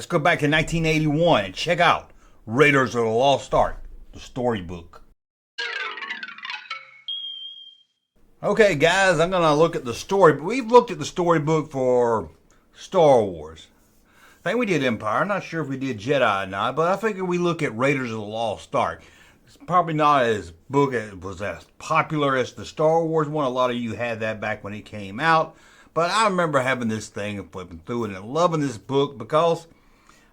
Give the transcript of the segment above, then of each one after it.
Let's go back to 1981 and check out Raiders of the Lost Ark, the storybook. Okay, guys, I'm going to look at the story. We've looked at the storybook for Star Wars. I think we did Empire. I'm not sure if we did Jedi or not, but I figured we look at Raiders of the Lost Ark. It's probably not as book as was as popular as the Star Wars one. A lot of you had that back when it came out, but I remember having this thing and flipping through it and loving this book because,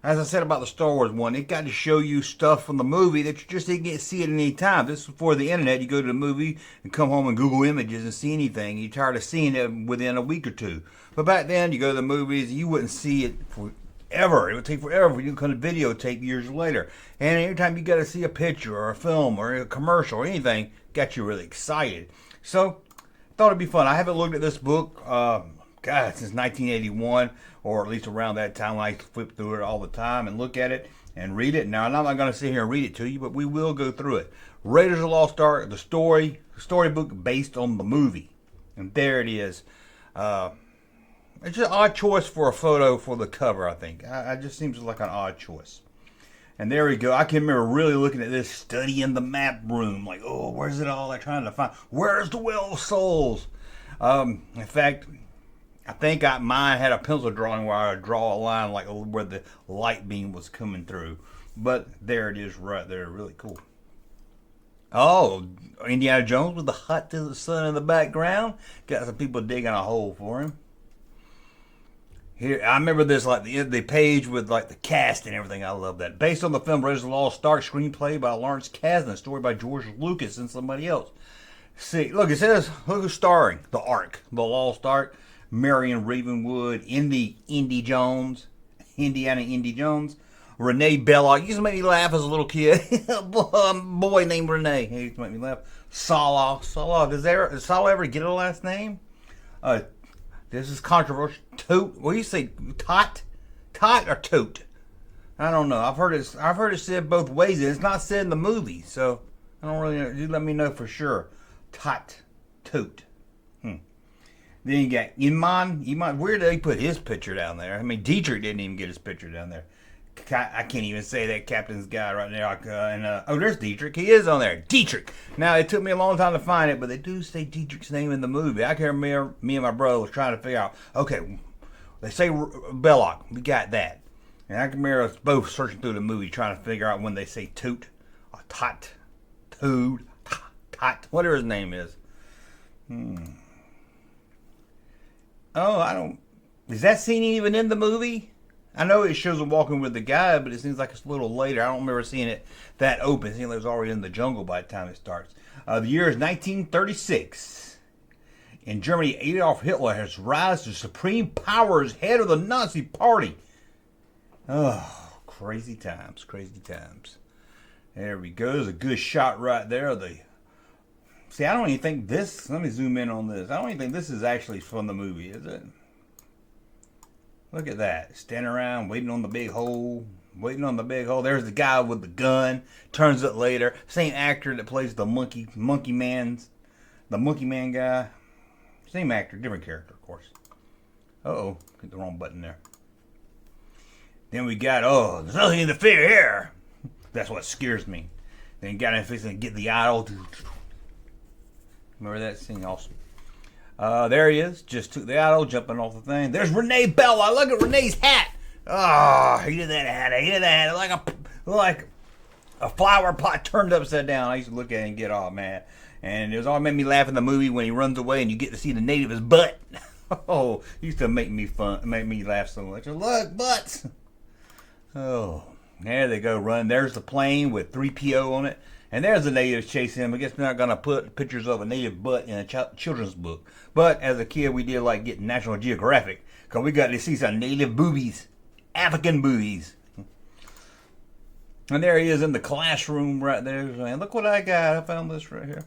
as I said about the Star Wars one, it got to show you stuff from the movie that you just didn't get to see at any time. This is before the internet. You go to the movie and come home and Google Images and see anything. You're tired of seeing it within a week or two. But back then, you go to the movies, you wouldn't see it forever. It would take forever for you to come to videotape years later. And every time you got to see a picture or a film or a commercial or anything, got you really excited. So, I thought it'd be fun. I haven't looked at this book, since 1981, or at least around that time. I flip through it all the time and look at it and read it. Now, I'm not going to sit here and read it to you, but we will go through it. Raiders of the Lost Ark, the storybook based on the movie. And there it is. It's just an odd choice for a photo for the cover, I think. It just seems like an odd choice. And there we go. I can remember really looking at this, studying the map room. Like, oh, where's it all? I'm trying to find. Where's the Well of Souls? In fact, I think mine had a pencil drawing where I would draw a line like where the light beam was coming through. But there it is right there. Really cool. Oh, Indiana Jones with the hut to the sun in the background. Got some people digging a hole for him. Here, I remember this, like the page with like the cast and everything. I love that. Based on the film Raiders of the Lost Ark, screenplay by Lawrence Kasdan, story by George Lucas and somebody else. See, look, it says who's starring the Ark, the Lost Ark. Marian Ravenwood, Indy Jones, Indiana Indy Jones, Renee Belloc. He used to make me laugh as a little kid. A boy named Renee. He used to make me laugh. Salah. Does Salah ever get a last name? This is controversial. Toot. What do you say? Tot or toot? I don't know. I've heard it said both ways. It's not said in the movie, so I don't really know. You let me know for sure. Toot. Then you got Iman. Where did they put his picture down there? I mean, Dietrich didn't even get his picture down there. I can't even say that captain's guy right there. There's Dietrich. He is on there. Dietrich. Now, it took me a long time to find it, but they do say Dietrich's name in the movie. I can remember me and my brother was trying to figure out, okay, they say Belloc. We got that. And I can remember us both searching through the movie trying to figure out when they say toot, or tot, whatever his name is. Oh, is that scene even in the movie? I know it shows him walking with the guy, but it seems like it's a little later. I don't remember seeing it that open. It seems like it was already in the jungle by the time it starts. The year is 1936. In Germany, Adolf Hitler has rise to supreme power as head of the Nazi Party. Oh, crazy times. There we go. There's a good shot right there. See, I don't even think this, let me zoom in on this. I don't even think this is actually from the movie, is it? Look at that. Standing around, waiting on the big hole. There's the guy with the gun. Turns it later. Same actor that plays the monkey man guy. Same actor, different character, of course. Uh-oh, hit the wrong button there. Then we got, there's nothing to fear here. That's what scares me. Then you got him fixing to get the idol. Remember that scene? Awesome. There he is. Just took the idol, jumping off the thing. There's Renee Bella. Look at Renee's hat. Oh, he did that hat. Like a flower pot turned upside down. I used to look at it and get all mad. And it was all made me laugh in the movie when he runs away and you get to see the nape of his butt. Oh, it used to make me laugh so much. Look, butts. Oh, there they go, run. There's the plane with 3PO on it. And there's the natives chasing him. I guess we're not going to put pictures of a native butt in a children's book. But as a kid, we did like getting National Geographic. Because we got to see some native boobies. African boobies. And there he is in the classroom right there. And look what I got. I found this right here.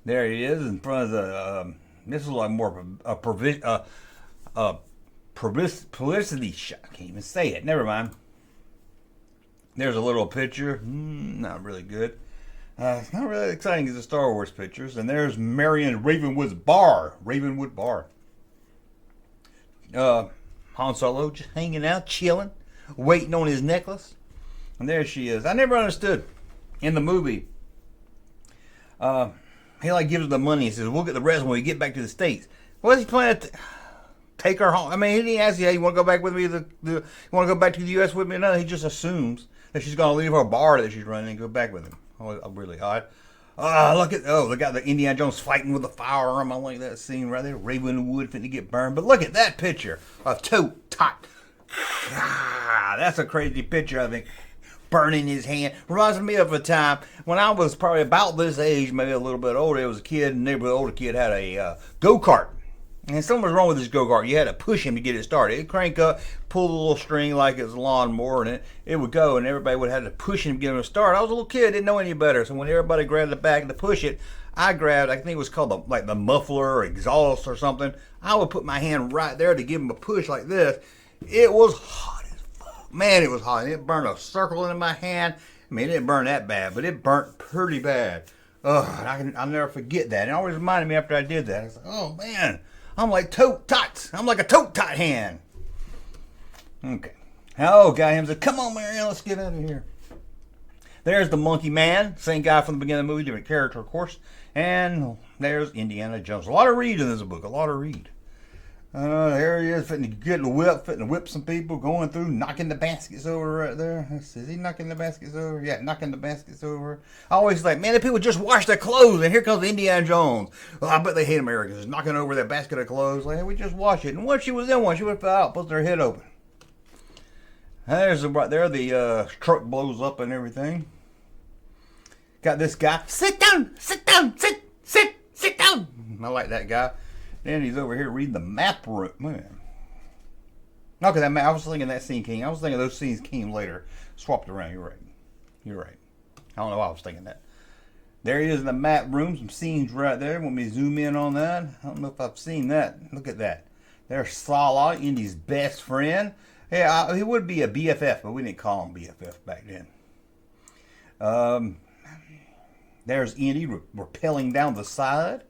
There he is in front of the... this is like more a publicity shot. I can't even say it. Never mind. There's a little picture. Not really good. It's not really exciting as the Star Wars pictures. And there's Marian Ravenwood Bar. Han Solo just hanging out, chilling. waiting on his necklace. And there she is. I never understood in the movie. He like gives her the money and says, we'll get the rest when we get back to the States. What's he planning to take her home? I mean, he didn't ask you, hey, you want to go back with me? You want to go back to the U.S. with me? No, he just assumes that she's going to leave her bar that she's running and go back with him. Oh, really odd. They got the Indiana Jones fighting with a firearm. I like that scene right there. Raven in the wood fitting to get burned. But look at that picture of Tote Tot. That's a crazy picture, I think. Burning his hand. Reminds me of a time when I was probably about this age, maybe a little bit older. There was a kid, and the neighborhood older kid had a go-kart. And something was wrong with this go-kart. You had to push him to get it started. It'd crank up, pull the little string like it was a lawnmower, and it would go, and everybody would have to push him to get him to start. I was a little kid, didn't know any better. So when everybody grabbed the back to push it, I grabbed, I think it was called the muffler or exhaust or something. I would put my hand right there to give him a push like this. It was hot as fuck. Man, it was hot. It burned a circle in my hand. I mean, it didn't burn that bad, but it burnt pretty bad. I'll never forget that. It always reminded me after I did that. I was like, oh, man. I'm like Tote Tots. I'm like a Tote Tot hand. Okay. Oh, got him. Said, come on, Marian, let's get out of here. There's the Monkey Man. Same guy from the beginning of the movie, different character, of course. And there's Indiana Jones. A lot of read in this book. A lot of read. There he is, fitting to whip some people, going through, knocking the baskets over right there. Is he knocking the baskets over? Yeah, knocking the baskets over. I always like, man, the people just wash their clothes, and here comes Indiana Jones. Well, I bet they hate Americans, knocking over that basket of clothes. Like, hey, we just wash it. And once she was in one, she would fell out, put their head open. There's right there, the truck blows up and everything. Got this guy. Sit down, sit down, sit down. I like that guy. Then he's over here reading the map room. Man. Okay, I was thinking that scene came. I was thinking those scenes came later. Swapped around. You're right. You're right. I don't know why I was thinking that. There he is in the map room. Some scenes right there. Want me to zoom in on that? I don't know if I've seen that. Look at that. There's Sala, Indy's best friend. Yeah, he would be a BFF, but we didn't call him BFF back then. There's Indy rappelling down the side.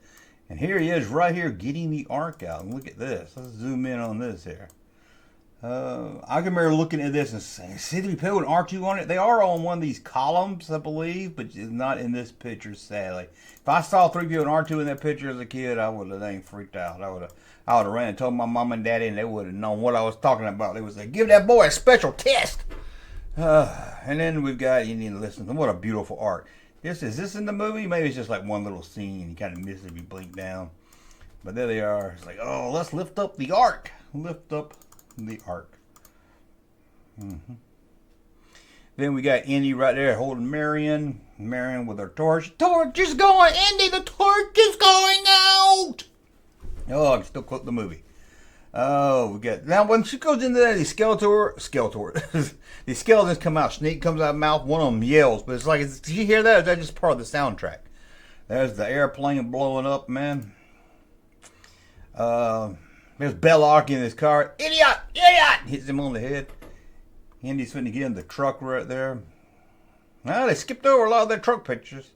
And here he is right here getting the ark out. And look at this. Let's zoom in on this here. I can remember looking at this and saying, see the put an R2 on it? They are on one of these columns, I believe, but it's not in this picture, sadly. If I saw 3PO and R2 in that picture as a kid, I would have freaked out. I would have ran and told my mom and daddy, and they would have known what I was talking about. They would say, give that boy a special test. And then we've got, you need to listen. What a beautiful art. Is this in the movie? Maybe it's just like one little scene. You kind of miss it if you blink down. But there they are. It's like, oh, let's lift up the ark. Lift up the ark. Mm-hmm. Then we got Indy right there holding Marian. Marian with her torch. Torch is going, Indy, the torch is going out. Oh, I can still quote the movie. Oh, we got, now when she goes into that, the skeletons come out. Snake comes out of the mouth. One of them yells, but it's like, did you hear that? Or is that just part of the soundtrack? There's the airplane blowing up, man. There's Belloc in his car. Idiot! Idiot! Hits him on the head. Indy's finna get in the truck right there. Well, they skipped over a lot of their truck pictures.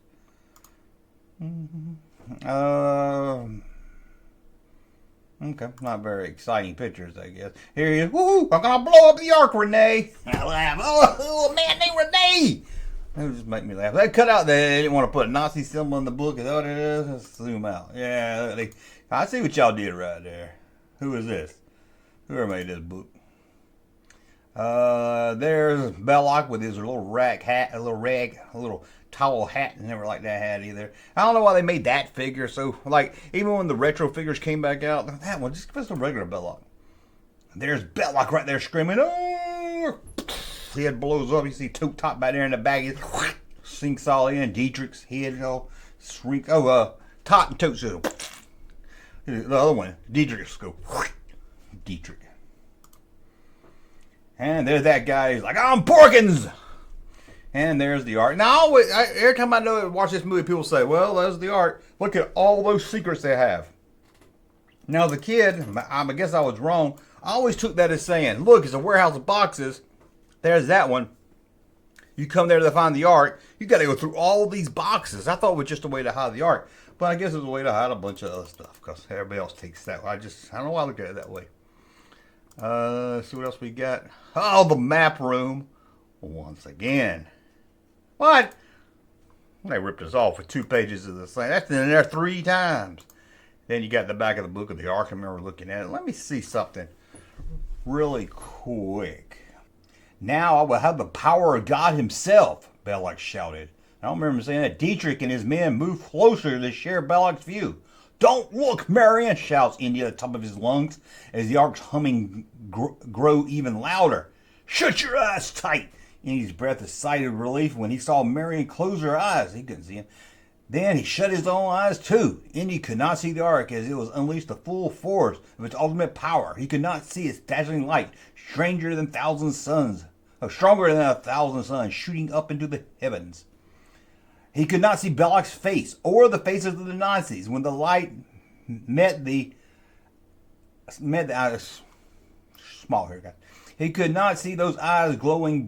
Okay, not very exciting pictures, I guess. Here he is. Woo! I'm gonna blow up the ark, Renee. I laugh. Oh, man, named Renee. That would just make me laugh. They cut out they didn't want to put a Nazi symbol in the book. Is that what it is? Let's zoom out. Yeah, I see what y'all did right there. Who is this? Whoever made this book. There's Belloc with his little rag hat, a little towel hat. Never liked that hat either. I don't know why they made that figure so, like, even when the retro figures came back out, that one, just give us a regular Belloc. There's Belloc right there screaming, oh! His head blows up. You see Tote Top back there in the bag. Sinks all in. Dietrich's head all shrink. Oh, Tot and Tote go. The other one, Dietrich's go. Dietrich. And there's that guy. He's like, I'm Porkins. And there's the art. Now, every time I watch this movie, people say, well, there's the art. Look at all those secrets they have. Now, the kid, I guess I was wrong. I always took that as saying, look, it's a warehouse of boxes. There's that one. You come there to find the art. You got to go through all these boxes. I thought it was just a way to hide the art. But I guess it was a way to hide a bunch of other stuff because everybody else takes that. I don't know why I look at it that way. Let's see what else we got. Oh, the map room. Once again. What? They ripped us off with 2 pages of the same. That's in there 3 times. Then you got the back of the book of the Ark. I remember looking at it. Let me see something really quick. Now I will have the power of God himself, Belloc shouted. I don't remember saying that. Dietrich and his men moved closer to share Belloc's view. Don't look, Marian, shouts Indy at the top of his lungs as the Ark's humming grow even louder. Shut your eyes tight. Indy's breath a sigh of relief when he saw Marian close her eyes. He couldn't see him. Then he shut his own eyes too. Indy could not see the Ark as it was unleashed the full force of its ultimate power. He could not see its dazzling light, stronger than 1,000 suns shooting up into the heavens. He could not see Belloc's face or the faces of the Nazis when the light met the eyes. Small here, guys. He could not see those eyes glowing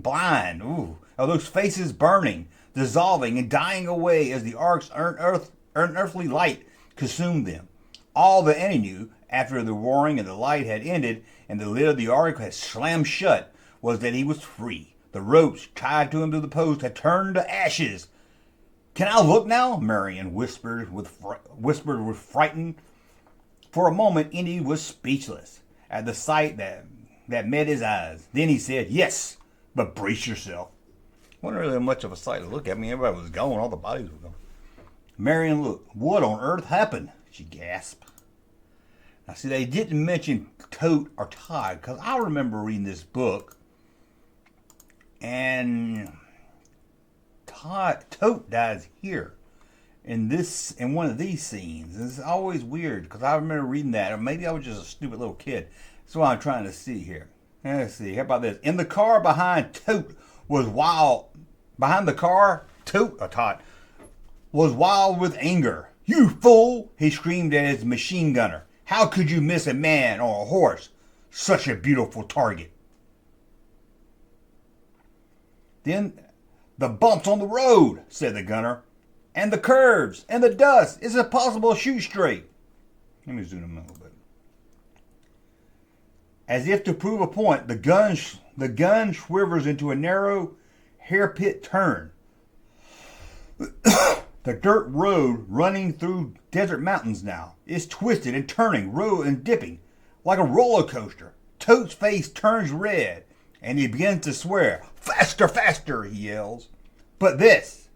blind. Ooh, of those faces burning, dissolving, and dying away as the Ark's unearthly light consumed them. All that Annie knew, after the roaring and the light had ended and the lid of the Ark had slammed shut, was that he was free. The ropes tied to him to the post had turned to ashes. Can I look now? Marian whispered with frightened. For a moment, Indy was speechless at the sight that met his eyes. Then he said, yes, but brace yourself. Wasn't really much of a sight to look at. I mean, everybody was gone. All the bodies were gone. Marian looked. What on earth happened? She gasped. Now, see, they didn't mention Tote or Todd, because I remember reading this book, and Tote dies here in one of these scenes. It's always weird, because I remember reading that, or maybe I was just a stupid little kid. That's what I'm trying to see here. Let's see. How about this? In the car behind Tote was wild. Behind the car, Todd was wild with anger. You fool! He screamed at his machine gunner. How could you miss a man or a horse? Such a beautiful target. Then the bumps on the road, said the gunner, and the curves and the dust. It's impossible to shoot straight. Let me zoom in a little bit. As if to prove a point, the gun swivels into a narrow hair-pit turn. The dirt road running through desert mountains now is twisted and turning, and dipping like a roller coaster. Tote's face turns red, and he begins to swear. Faster, faster, he yells. But this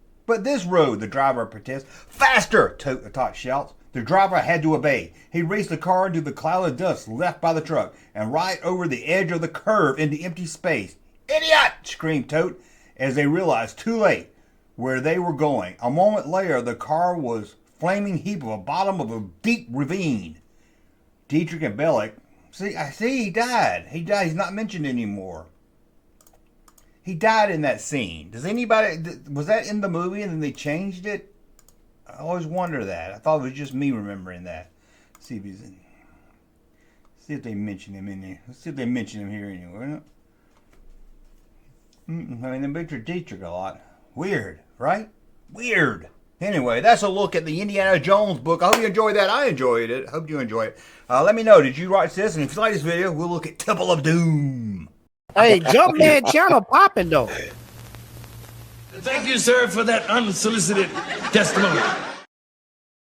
road, the driver protests. Faster, Tote shouts. The driver had to obey. He raced the car into the cloud of dust left by the truck and right over the edge of the curve into empty space. Idiot! Screamed Tote as they realized too late where they were going. A moment later, the car was flaming heap of the bottom of a deep ravine. Dietrich and Belloc, see, he died. He died. He's not mentioned anymore. He died in that scene. Does anybody, was that in the movie and then they changed it? I always wonder that. I thought it was just me remembering that. See if he's in. See if they mention him in there. Let's see if they mention him here anywhere. I mean, they mention Dietrich a lot. Weird, right? Weird. Anyway, that's a look at the Indiana Jones book. I hope you enjoyed that. I enjoyed it. Hope you enjoy it. Let me know, did you write this? And if you like this video, we'll look at Temple of Doom. Hey, Junkman channel popping though. Thank you, sir, for that unsolicited testimony.